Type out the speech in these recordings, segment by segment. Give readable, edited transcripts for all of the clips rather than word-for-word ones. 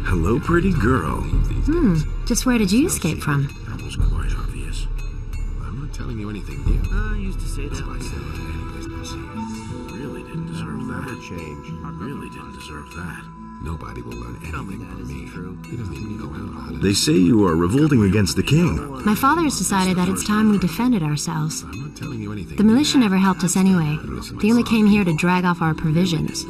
Hello, pretty girl. Just where did you escape from? That was quite obvious. I'm not telling you anything new. I used to say that myself. Really didn't deserve that. Really didn't deserve that. Nobody will learn anything from me. He doesn't even know how to... They say you are revolting against the king. My father has decided that it's time we defended ourselves. I'm not telling you anything. The militia never helped us anyway. They only came here to drag off our provisions.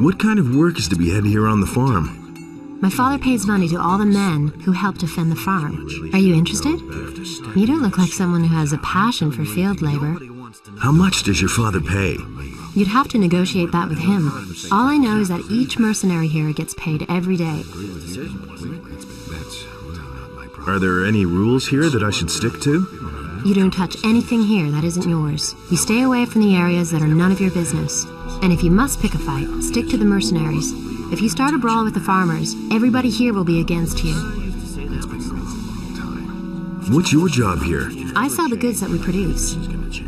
What kind of work is to be had here on the farm? My father pays money to all the men who help defend the farm. Are you interested? You don't look like someone who has a passion for field labor. How much does your father pay? You'd have to negotiate that with him. All I know is that each mercenary here gets paid every day. Are there any rules here that I should stick to? You don't touch anything here that isn't yours. You stay away from the areas that are none of your business. And if you must pick a fight, stick to the mercenaries. If you start a brawl with the farmers, everybody here will be against you. What's your job here? I sell the goods that we produce.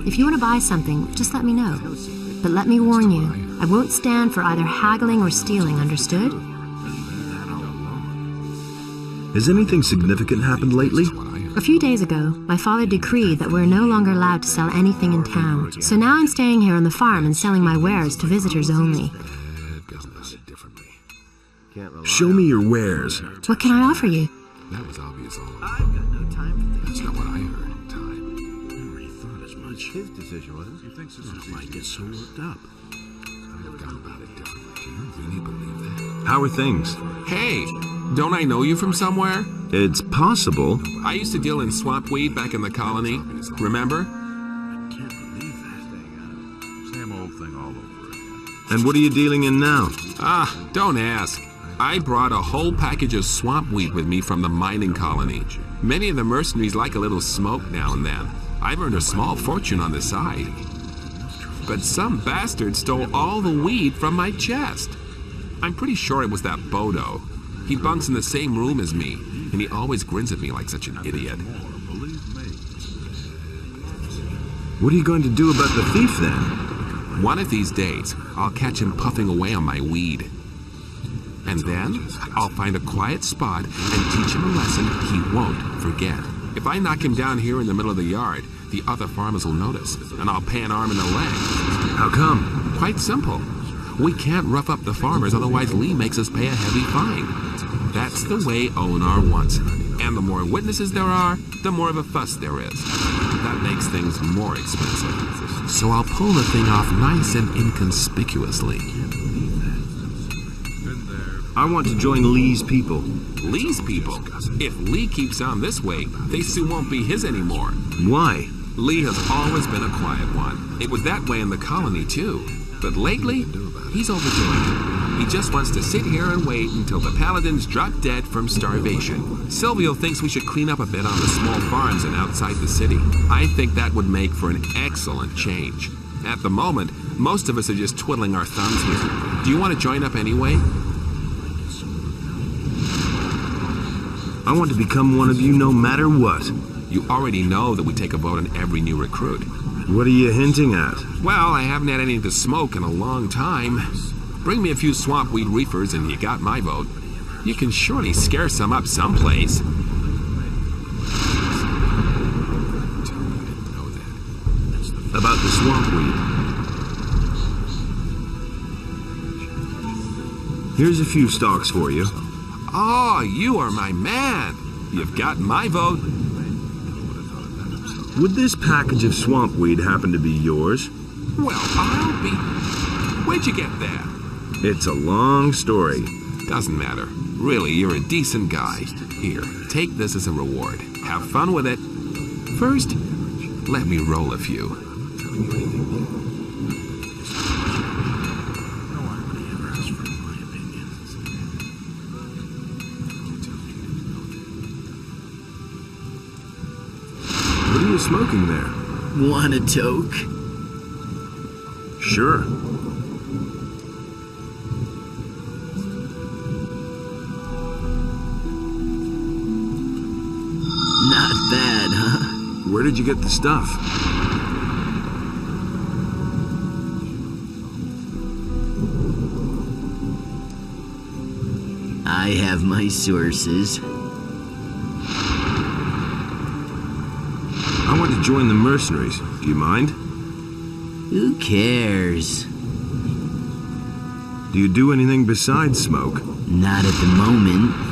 If you want to buy something, just let me know. But let me warn you, I won't stand for either haggling or stealing, understood? Has anything significant happened lately? A few days ago, my father decreed that we're no longer allowed to sell anything in town. So now I'm staying here on the farm and selling my wares to visitors only. Show me your wares. What can I offer you? That was obvious all along. I've got no time for That's not what I heard. Time. I already thought as much. his decision, was it? He thinks this is why he gets so worked up. I've got about it done. Do you really believe that? How are things? Hey, don't I know you from somewhere? It's possible. I used to deal in swamp weed back in the colony. Remember? I can't believe that. Same old thing all over again. And what are you dealing in now? Ah, don't ask. I brought a whole package of swamp weed with me from the mining colony. Many of the mercenaries like a little smoke now and then. I've earned a small fortune on the side. But some bastard stole all the weed from my chest. I'm pretty sure it was that Bodo. He bunks in the same room as me, and he always grins at me like such an idiot. What are you going to do about the thief then? One of these days, I'll catch him puffing away on my weed. And then, I'll find a quiet spot and teach him a lesson he won't forget. If I knock him down here in the middle of the yard, the other farmers will notice, and I'll pay an arm and a leg. How come? Quite simple. We can't rough up the farmers, otherwise Lee makes us pay a heavy fine. That's the way Onar wants it. And the more witnesses there are, the more of a fuss there is. That makes things more expensive. So I'll pull the thing off nice and inconspicuously. I want to join Lee's people. Lee's people? If Lee keeps on this way, they soon won't be his anymore. Why? Lee has always been a quiet one. It was that way in the colony, too. But lately, he's overdoing it. He just wants to sit here and wait until the paladins drop dead from starvation. Silvio thinks we should clean up a bit on the small farms and outside the city. I think that would make for an excellent change. At the moment, most of us are just twiddling our thumbs here. Do you want to join up anyway? I want to become one of you no matter what. You already know that we take a vote on every new recruit. What are you hinting at? Well, I haven't had anything to smoke in a long time. Bring me a few swamp weed reefers and you got my vote. You can surely scare some up someplace. About the swamp weed. Here's a few stalks for you. Oh, you are my man. You've got my vote. Would this package of swamp weed happen to be yours? Well, I'll be... Where'd you get that? It's a long story. Doesn't matter. Really, you're a decent guy. Here, take this as a reward. Have fun with it. First, let me roll a few. What are you smoking there? Want a toke? Sure. Not bad, huh? Where did you get the stuff? I have my sources. I want to join the mercenaries. Do you mind? Who cares? Do you do anything besides smoke? Not at the moment.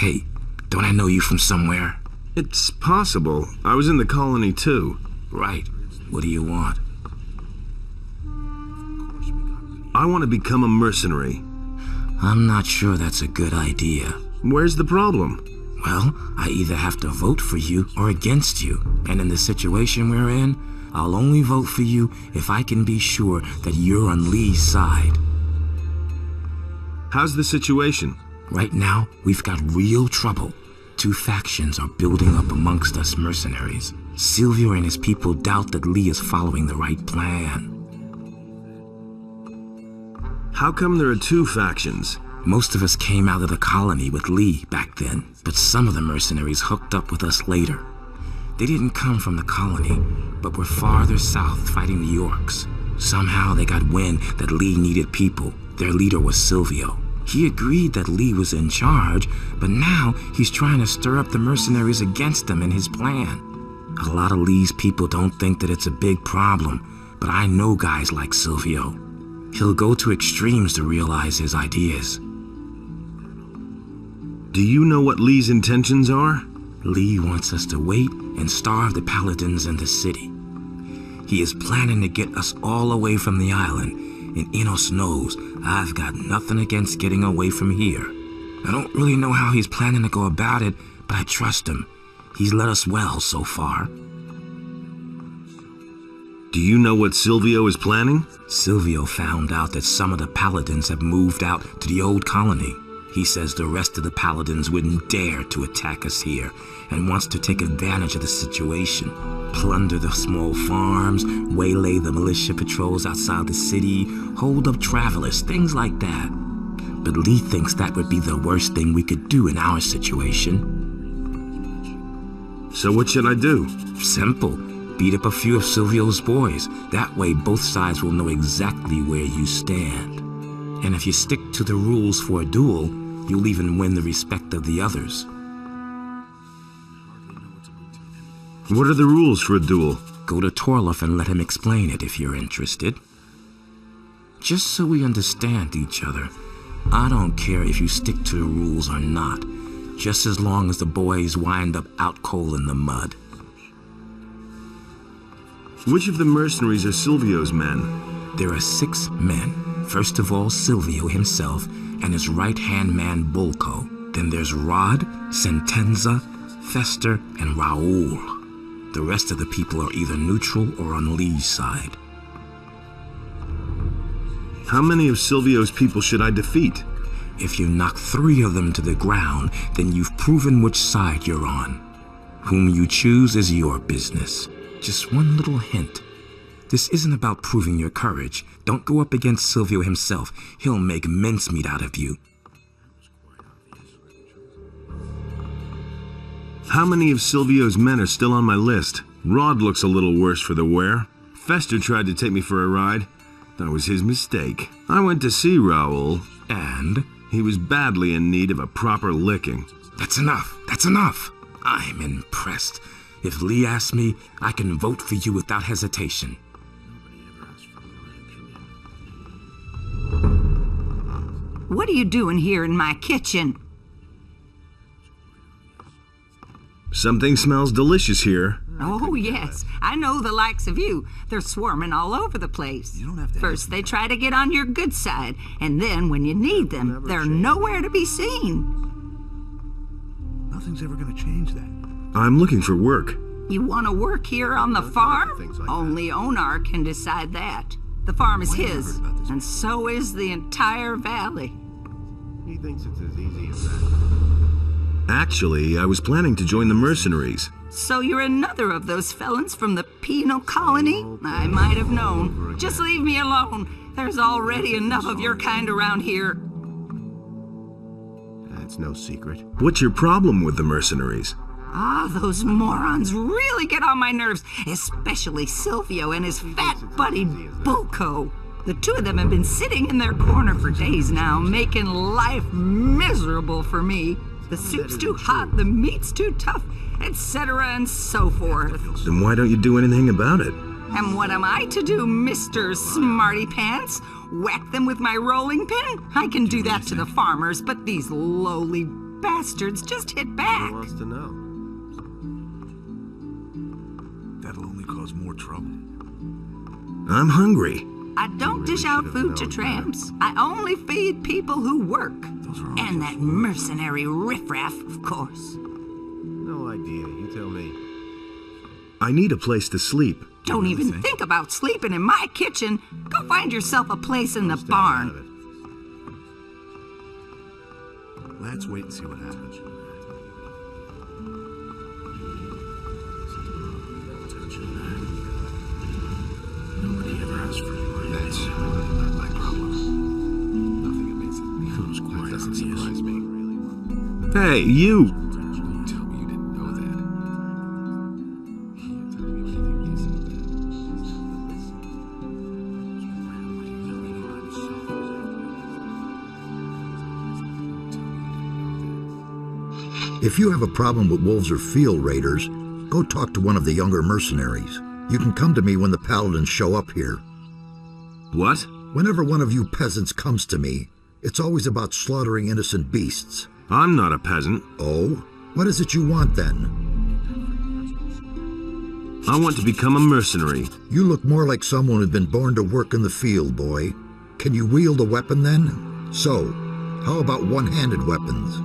Hey, don't I know you from somewhere? It's possible. I was in the colony too. Right. What do you want? I want to become a mercenary. I'm not sure that's a good idea. Where's the problem? Well, I either have to vote for you or against you. And in the situation we're in, I'll only vote for you if I can be sure that you're on Lee's side. How's the situation? Right now, we've got real trouble. Two factions are building up amongst us mercenaries. Silvio and his people doubt that Lee is following the right plan. How come there are two factions? Most of us came out of the colony with Lee back then, but some of the mercenaries hooked up with us later. They didn't come from the colony, but were farther south fighting the Orcs. Somehow they got wind that Lee needed people. Their leader was Silvio. He agreed that Lee was in charge, but now he's trying to stir up the mercenaries against him and his plan. A lot of Lee's people don't think that it's a big problem, but I know guys like Silvio. He'll go to extremes to realize his ideas. Do you know what Lee's intentions are? Lee wants us to wait and starve the paladins in the city. He is planning to get us all away from the island, and Enos knows I've got nothing against getting away from here. I don't really know how he's planning to go about it, but I trust him. He's led us well so far. Do you know what Silvio is planning? Silvio found out that some of the paladins have moved out to the old colony. He says the rest of the paladins wouldn't dare to attack us here and wants to take advantage of the situation. Plunder the small farms, waylay the militia patrols outside the city, hold up travelers, things like that. But Lee thinks that would be the worst thing we could do in our situation. So what should I do? Simple. Beat up a few of Silvio's boys. That way both sides will know exactly where you stand. And if you stick to the rules for a duel, you'll even win the respect of the others. What are the rules for a duel? Go to Torloff and let him explain it if you're interested. Just so we understand each other, I don't care if you stick to the rules or not, just as long as the boys wind up out cold in the mud. Which of the mercenaries are Silvio's men? There are 6 men. First of all, Silvio himself and his right-hand man, Bolko. Then there's Rod, Sentenza, Fester, and Raoul. The rest of the people are either neutral or on Lee's side. How many of Silvio's people should I defeat? If you knock 3 of them to the ground, then you've proven which side you're on. Whom you choose is your business. Just one little hint. This isn't about proving your courage. Don't go up against Silvio himself. He'll make mincemeat out of you. How many of Silvio's men are still on my list? Rod looks a little worse for the wear. Fester tried to take me for a ride. That was his mistake. I went to see Raoul, And? he was badly in need of a proper licking. That's enough. That's enough. I'm impressed. If Lee asks me, I can vote for you without hesitation. What are you doing here in my kitchen? Something smells delicious here. Oh, yes. I know the likes of you. They're swarming all over the place. First, they try to get on your good side, and then when you need them, they're nowhere to be seen. Nothing's ever gonna change that. I'm looking for work. You want to work here on the farm? Only Onar can decide that. The farm is his, and so is the entire valley. He thinks it's as easy as that. Actually, I was planning to join the mercenaries. So you're another of those felons from the penal colony? I might have known. Just leave me alone. There's already enough of your kind around here. That's no secret. What's your problem with the mercenaries? Ah, those morons really get on my nerves, especially Silvio and his fat buddy Bulko. The two of them have been sitting in their corner for days now, making life miserable for me. The soup's too hot, the meat's too tough, etc. and so forth. Then why don't you do anything about it? And what am I to do, Mr. Smarty Pants? Whack them with my rolling pin? I can do that to the farmers, but these lowly bastards just hit back. Who wants to know? That'll only cause more trouble. I'm hungry. I don't dish out food to tramps. I only feed people who work. And that mercenary riffraff, of course. No idea. You tell me. I need a place to sleep. Don't even think about sleeping in my kitchen. Go find yourself a place in the barn. Let's wait and see what happens. Nobody ever asked for me. That's not my problem. Nothing amazing. Feels quiet. Doesn't surprise me. Hey, you! Tell me you didn't know that. If you have a problem with wolves or field raiders, go talk to one of the younger mercenaries. You can come to me when the paladins show up here. What? Whenever one of you peasants comes to me, it's always about slaughtering innocent beasts. I'm not a peasant. Oh? What is it you want then? I want to become a mercenary. You look more like someone who's been born to work in the field, boy. Can you wield a weapon then? So, how about one-handed weapons?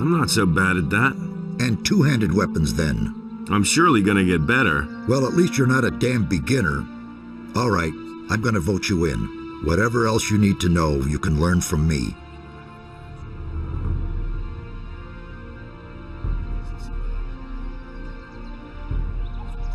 I'm not so bad at that. And two-handed weapons then? I'm surely gonna get better. Well, at least you're not a damn beginner. All right, I'm gonna vote you in. Whatever else you need to know, you can learn from me.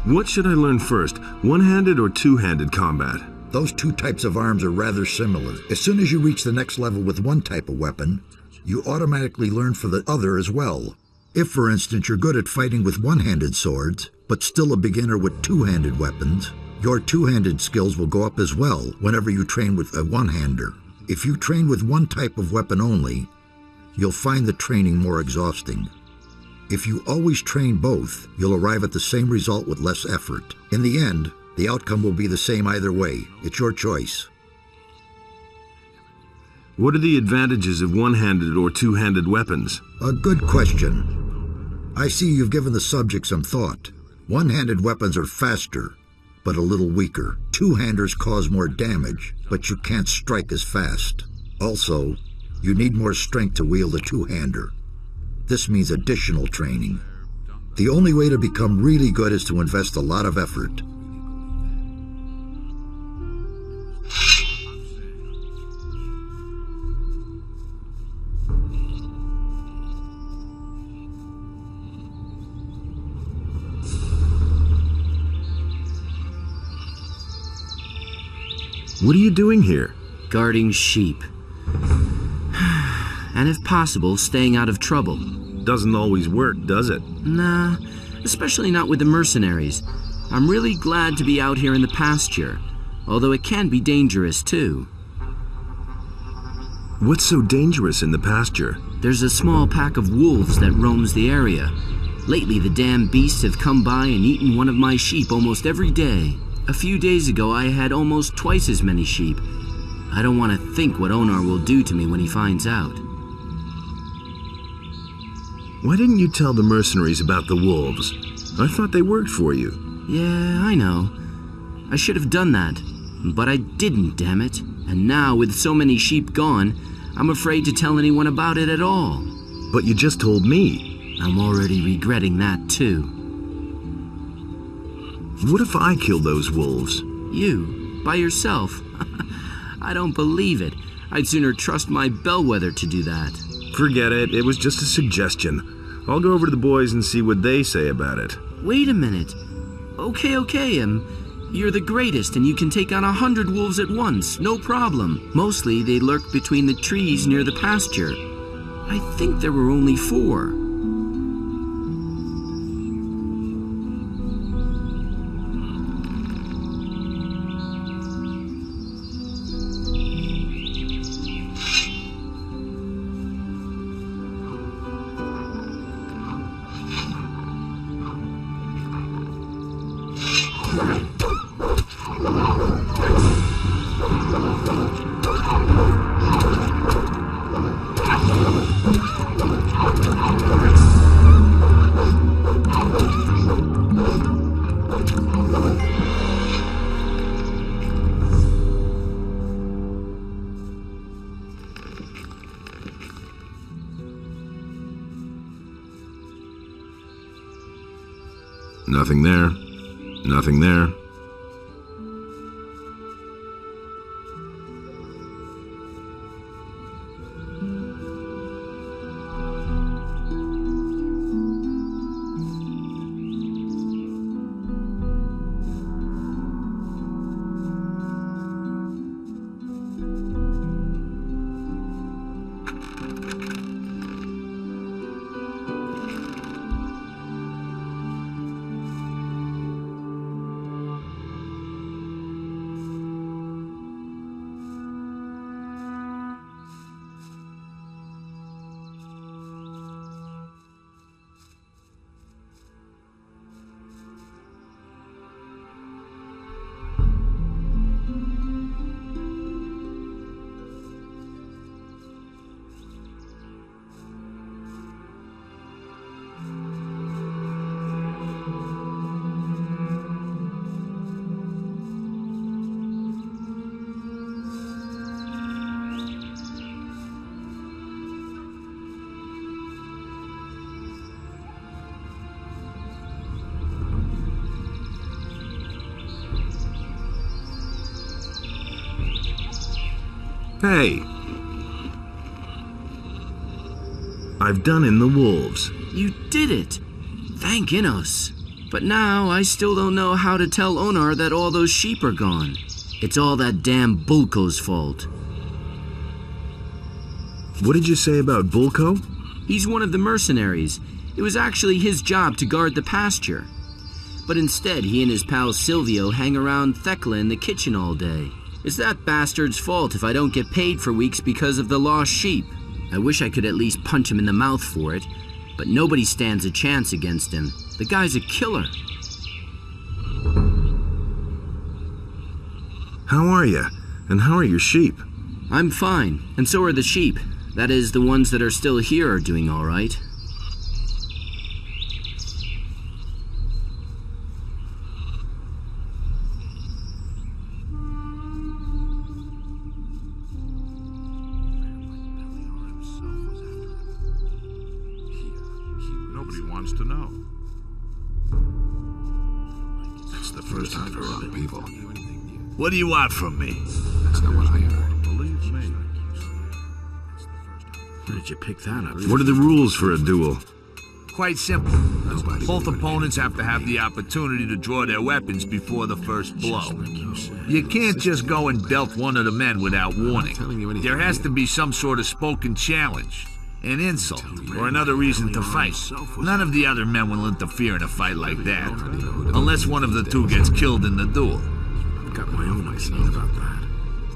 What should I learn first, one-handed or two-handed combat? Those two types of arms are rather similar. As soon as you reach the next level with one type of weapon, you automatically learn for the other as well. If, for instance, you're good at fighting with one-handed swords, but still a beginner with two-handed weapons, your two-handed skills will go up as well whenever you train with a one-hander. If you train with one type of weapon only, you'll find the training more exhausting. If you always train both, you'll arrive at the same result with less effort. In the end, the outcome will be the same either way. It's your choice. What are the advantages of one-handed or two-handed weapons? A good question. I see you've given the subject some thought. One-handed weapons are faster, but a little weaker. Two-handers cause more damage, but you can't strike as fast. Also, you need more strength to wield a two-hander. This means additional training. The only way to become really good is to invest a lot of effort. What are you doing here? Guarding sheep. And if possible, staying out of trouble. doesn't always work, does it? Nah, especially not with the mercenaries. I'm really glad to be out here in the pasture, although it can be dangerous too. What's so dangerous in the pasture? There's a small pack of wolves that roams the area. Lately, the damn beasts have come by and eaten one of my sheep almost every day. A few days ago, I had almost twice as many sheep. I don't want to think what Onar will do to me when he finds out. Why didn't you tell the mercenaries about the wolves? I thought they worked for you. Yeah, I know. I should have done that, but I didn't, damn it. And now, with so many sheep gone, I'm afraid to tell anyone about it at all. But you just told me. I'm already regretting that, too. What if I killed those wolves? You? By yourself? I don't believe it. I'd sooner trust my bellwether to do that. Forget it. It was just a suggestion. I'll go over to the boys and see what they say about it. Wait a minute. Okay, you're the greatest and you can take on 100 wolves at once, no problem. Mostly they lurk between the trees near the pasture. I think there were only 4. Nothing there. Nothing there. Hey! I've done in the wolves. You did it! Thank Innos. But now I still don't know how to tell Onar that all those sheep are gone. It's all that damn Bulko's fault. What did you say about Bulko? He's one of the mercenaries. It was actually his job to guard the pasture. But instead, he and his pal Silvio hang around Thekla in the kitchen all day. It's that bastard's fault if I don't get paid for weeks because of the lost sheep. I wish I could at least punch him in the mouth for it, but nobody stands a chance against him. The guy's a killer. How are you? And how are your sheep? I'm fine, and so are the sheep. That is, the ones that are still here are doing all right. Nobody wants to know. That's the first time for other people. What do you want from me? That's not what I heard. Believe me. Where did you pick that up? What are the rules for a duel? Quite simple. Both opponents have to have the opportunity to draw their weapons before the first blow. You can't just go and belt one of the men without warning. There has to be some sort of spoken challenge. an insult, or another reason to fight. None of the other men will interfere in a fight like that, unless one of the two gets killed in the duel. Got my own ideas about that.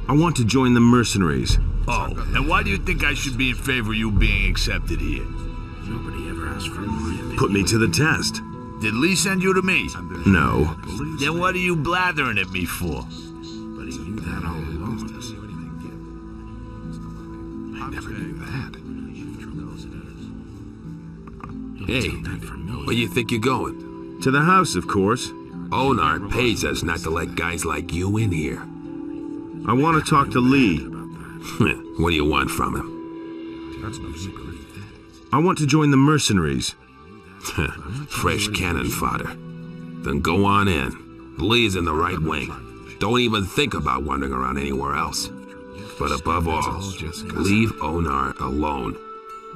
I want to join the mercenaries. Oh, and why do you think I should be in favor of you being accepted here? Nobody ever asked for my opinion. Put me to the test. Did Lee send you to me? No. Then what are you blathering at me for? But he knew that all along. I never knew that. Hey, where you think you're going? To the house, of course. Onar pays us not to let guys like you in here. I want to talk to Lee. What do you want from him? That's no secret. I want to join the mercenaries. Fresh cannon fodder. Then go on in. Lee's in the right wing. Don't even think about wandering around anywhere else. But above all, leave Onar alone.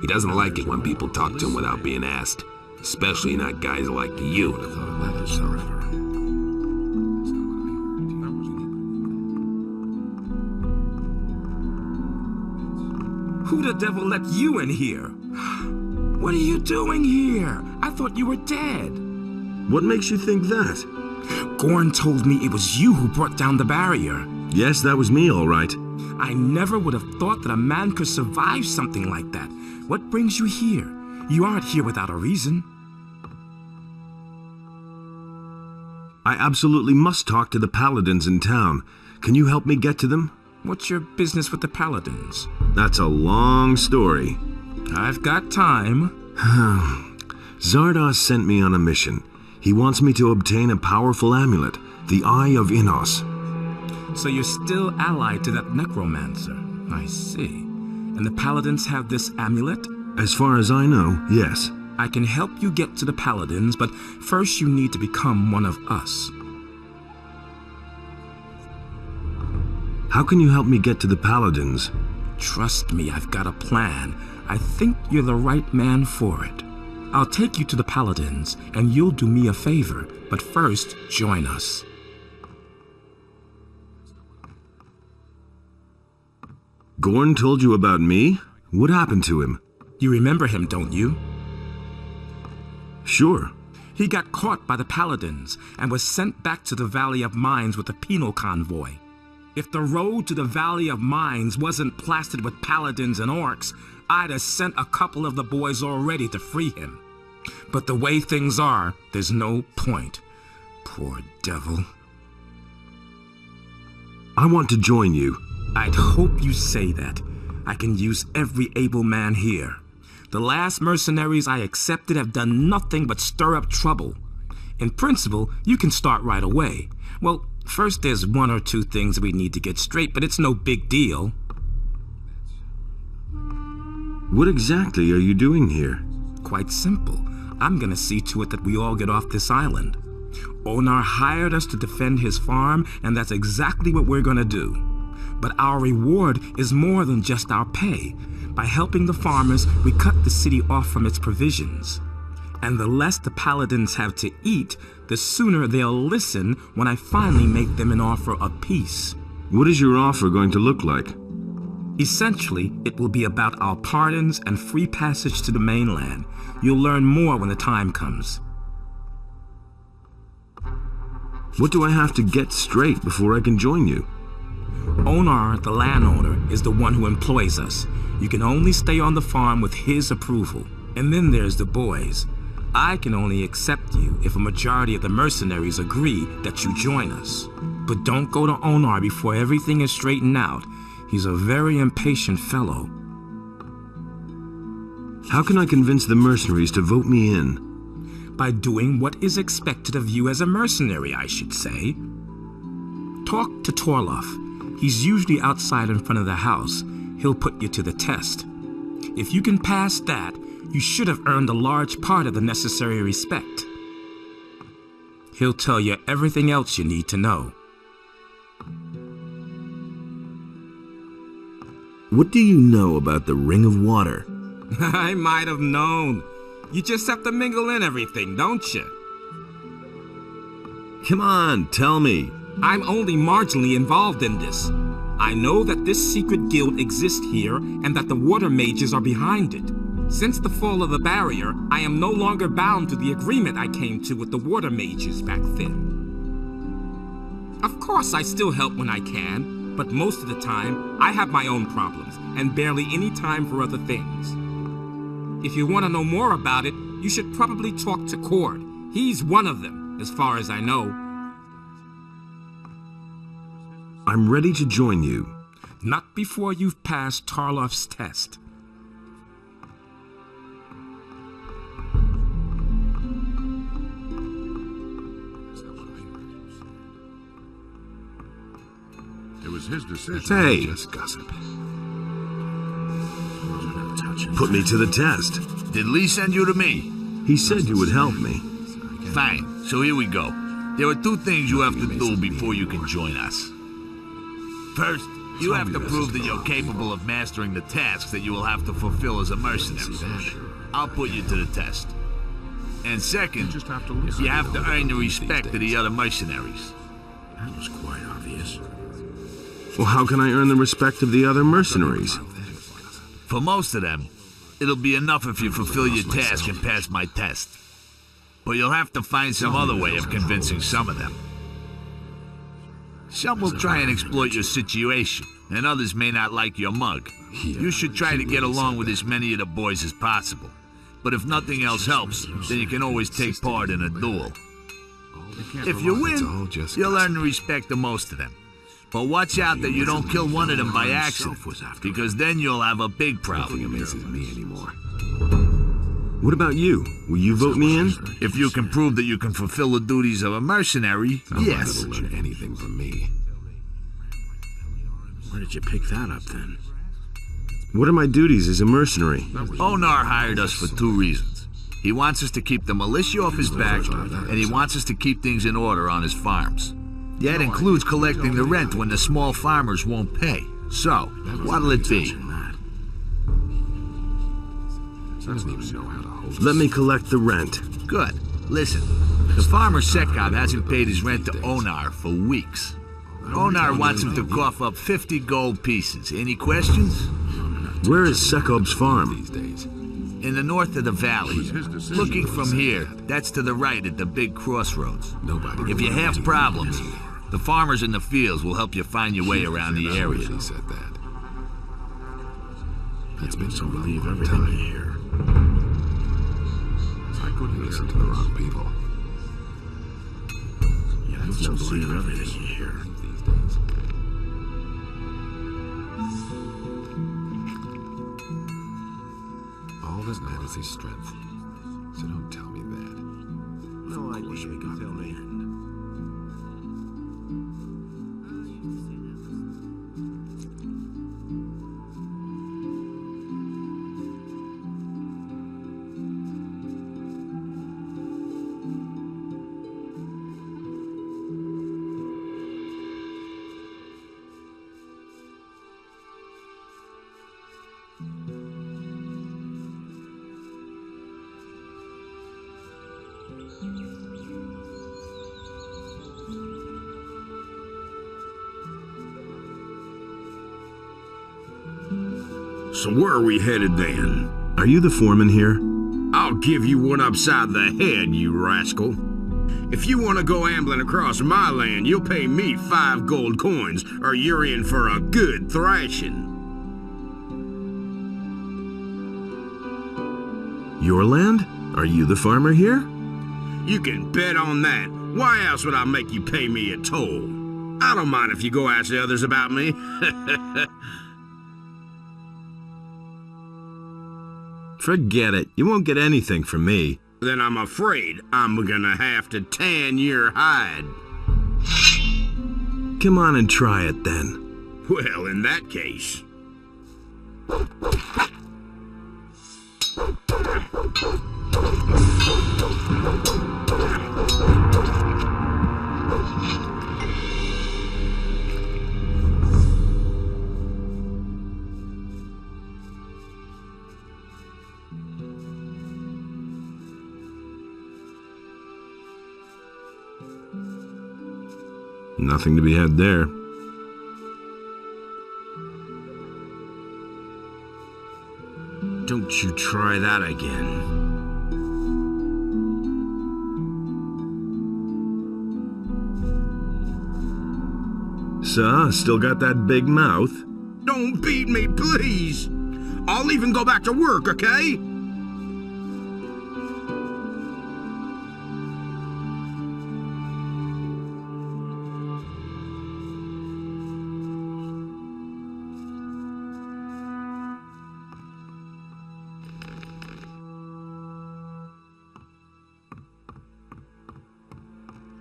He doesn't like it when people talk to him without being asked. Especially not guys like you. Who the devil let you in here? What are you doing here? I thought you were dead. What makes you think that? Gorn told me it was you who brought down the barrier. Yes, that was me, all right. I never would have thought that a man could survive something like that. What brings you here? You aren't here without a reason. I absolutely must talk to the paladins in town. Can you help me get to them? What's your business with the paladins? That's a long story. I've got time. Zardoz sent me on a mission. He wants me to obtain a powerful amulet, the Eye of Innos. So you're still allied to that necromancer. I see. And the paladins have this amulet? As far as I know, yes. I can help you get to the paladins, but first you need to become one of us. How can you help me get to the paladins? Trust me, I've got a plan. I think you're the right man for it. I'll take you to the paladins, and you'll do me a favor, but first, join us. Gorn told you about me? What happened to him? You remember him, don't you? Sure. He got caught by the paladins and was sent back to the Valley of Mines with a penal convoy. If the road to the Valley of Mines wasn't plastered with paladins and orcs, I'd have sent a couple of the boys already to free him. But the way things are, there's no point. Poor devil. I want to join you. I'd hope you say that. I can use every able man here. The last mercenaries I accepted have done nothing but stir up trouble. In principle, you can start right away. Well, first there's one or two things we need to get straight, but it's no big deal. What exactly are you doing here? Quite simple. I'm gonna see to it that we all get off this island. Onar hired us to defend his farm, and that's exactly what we're gonna do. But our reward is more than just our pay. By helping the farmers, we cut the city off from its provisions. And the less the paladins have to eat, the sooner they'll listen when I finally make them an offer of peace. What is your offer going to look like? Essentially, it will be about our pardons and free passage to the mainland. You'll learn more when the time comes. What do I have to get straight before I can join you? Onar, the landowner, is the one who employs us. You can only stay on the farm with his approval. And then there's the boys. I can only accept you if a majority of the mercenaries agree that you join us. But don't go to Onar before everything is straightened out. He's a very impatient fellow. How can I convince the mercenaries to vote me in? By doing what is expected of you as a mercenary, I should say. Talk to Torloff. He's usually outside in front of the house. He'll put you to the test. If you can pass that, you should have earned a large part of the necessary respect. He'll tell you everything else you need to know. What do you know about the Ring of Water? I might have known. You just have to mingle in everything, don't you? Come on, tell me. I'm only marginally involved in this. I know that this secret guild exists here and that the water mages are behind it. Since the fall of the barrier, I am no longer bound to the agreement I came to with the water mages back then. Of course, I still help when I can, but most of the time, I have my own problems and barely any time for other things. If you want to know more about it, you should probably talk to Cord. He's one of them, as far as I know. I'm ready to join you. Not before you've passed Tarloff's test. It was his decision. Hey. Just gossip. Put me to the test. Did Lee send you to me? He said you would help me. Fine, so here we go. There are two things you have to do before you can join us. First, you have to prove that you're capable of mastering the tasks that you will have to fulfill as a mercenary. I'll put you to the test. And second, you have to earn the respect of the other mercenaries. That was quite obvious. Well, how can I earn the respect of the other mercenaries? For most of them, it'll be enough if you fulfill your task and pass my test. But you'll have to find some other way of convincing some of them. Some will try and exploit your situation, and others may not like your mug. You should try to get along with as many of the boys as possible. But if nothing else helps, then you can always take part in a duel. If you win, you'll earn the respect of most of them. But watch out that you don't kill one of them by accident, because then you'll have a big problem. Nothing amazes me anymore. What about you? Will you vote me in? If you can prove that you can fulfill the duties of a mercenary, yes. Never learn anything from me. Where did you pick that up then? What are my duties as a mercenary? Onar hired us for two reasons. He wants us to keep the militia off his back, and he wants us to keep things in order on his farms. That includes collecting the rent when the small farmers won't pay. So, what'll it be? Let me collect the rent. Good. Listen, the farmer Sekab hasn't paid his rent to Onar for weeks. Onar wants him to cough up 50 gold pieces. Any questions? Where is Sekob's farm? In the north of the valley. Looking from here, that's to the right at the big crossroads. If you have problems, the farmers in the fields will help you find your way around the area. He said that. That's been so believe everything you hear. I couldn't listen to the wrong people. Yeah, that's so believe everything you hear. All that matters is strength. So don't tell me that. No idea you can tell me. So where are we headed then? Are you the foreman here? I'll give you one upside the head, you rascal. If you want to go ambling across my land, you'll pay me 5 gold coins, or you're in for a good thrashing. Your land? Are you the farmer here? You can bet on that. Why else would I make you pay me a toll? I don't mind if you go ask the others about me. Forget it. You won't get anything from me. Then I'm afraid I'm gonna have to tan your hide. Come on and try it then. Well, in that case... Nothing to be had there. Don't you try that again. So, still got that big mouth? Don't beat me, please! I'll even go back to work, okay?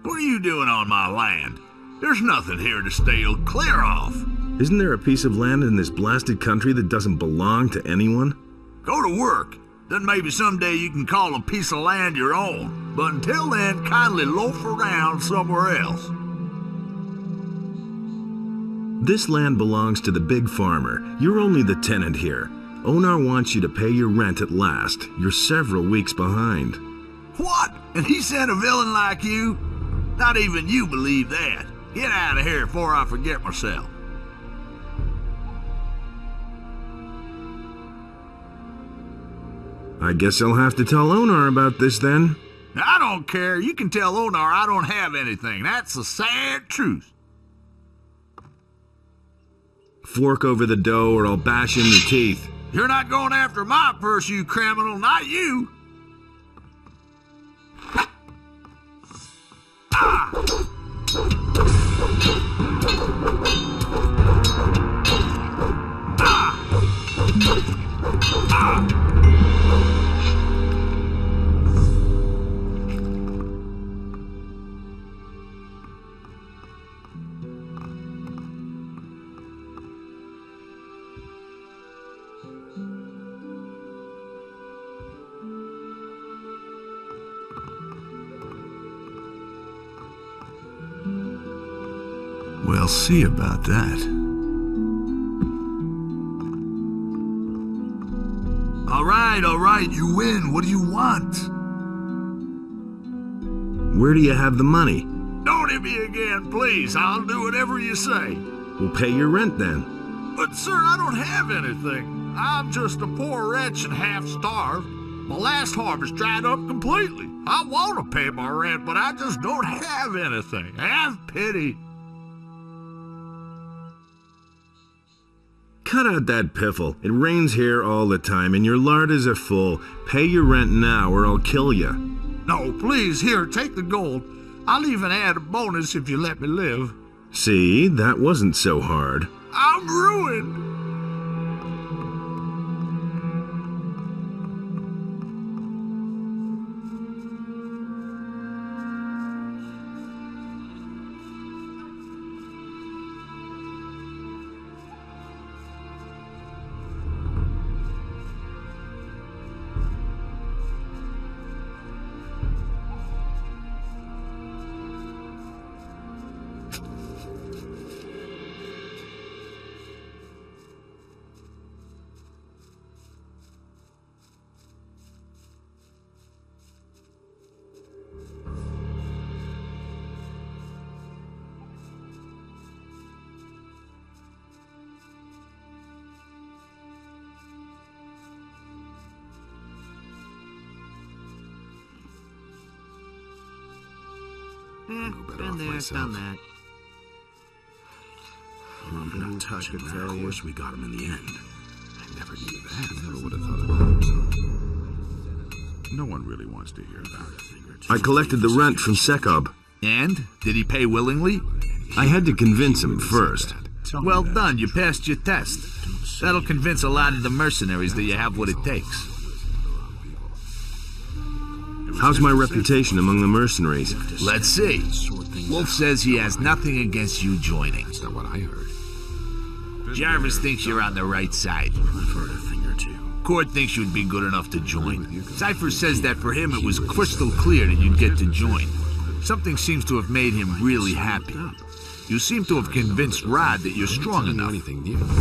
What are you doing on my land? There's nothing here to steal clear off. Isn't there a piece of land in this blasted country that doesn't belong to anyone? Go to work. Then maybe someday you can call a piece of land your own. But until then, kindly loaf around somewhere else. This land belongs to the big farmer. You're only the tenant here. Onar wants you to pay your rent at last. You're several weeks behind. What? And he sent a villain like you? Not even you believe that. Get out of here before I forget myself. I guess I'll have to tell Onar about this then. I don't care. You can tell Onar I don't have anything. That's the sad truth. Fork over the dough or I'll bash in your teeth. You're not going after my purse, you criminal, not you. We'll see about that. All right, you win. What do you want? Where do you have the money? Don't hit me again, please. I'll do whatever you say. We'll pay your rent then. But, sir, I don't have anything. I'm just a poor wretch and half-starved. My last harvest dried up completely. I want to pay my rent, but I just don't have anything. Have pity. Cut out that piffle. It rains here all the time and your larders are full. Pay your rent now or I'll kill you. No, please, here, take the gold. I'll even add a bonus if you let me live. See, that wasn't so hard. I'm ruined. Been there, done that. I'm not touching that horse. We got him in the end. I never knew that. I never would have thought about it. No one really wants to hear about it. I collected the rent from Sekob. And? Did he pay willingly? I had to convince him first. Well done, you passed your test. That'll convince a lot of the mercenaries that you have what it takes. How's my reputation among the mercenaries? Let's see. Wolf says he has nothing against you joining. That's not what I heard. Jarvis thinks you're on the right side. I've heard a thing or two. Cord thinks you'd be good enough to join. Cypher says that for him it was crystal clear that you'd get to join. Something seems to have made him really happy. You seem to have convinced Rod that you're strong enough.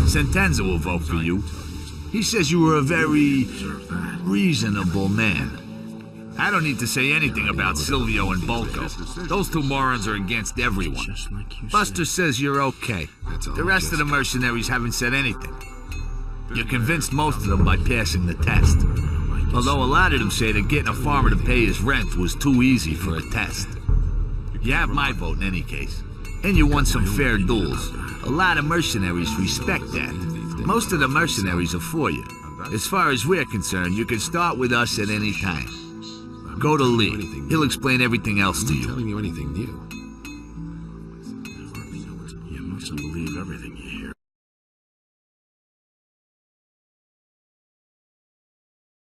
Sentenza will vote for you. He says you were a very reasonable man. I don't need to say anything about Silvio and Bolko. Those two morons are against everyone. Buster says you're okay. The rest of the mercenaries haven't said anything. You convinced most of them by passing the test. Although a lot of them say that getting a farmer to pay his rent was too easy for a test. You have my vote in any case. And you won some fair duels. A lot of mercenaries respect that. Most of the mercenaries are for you. As far as we're concerned, you can start with us at any time. Go to Lee. He'll explain everything else to you. Telling you anything new? You mustn't believe everything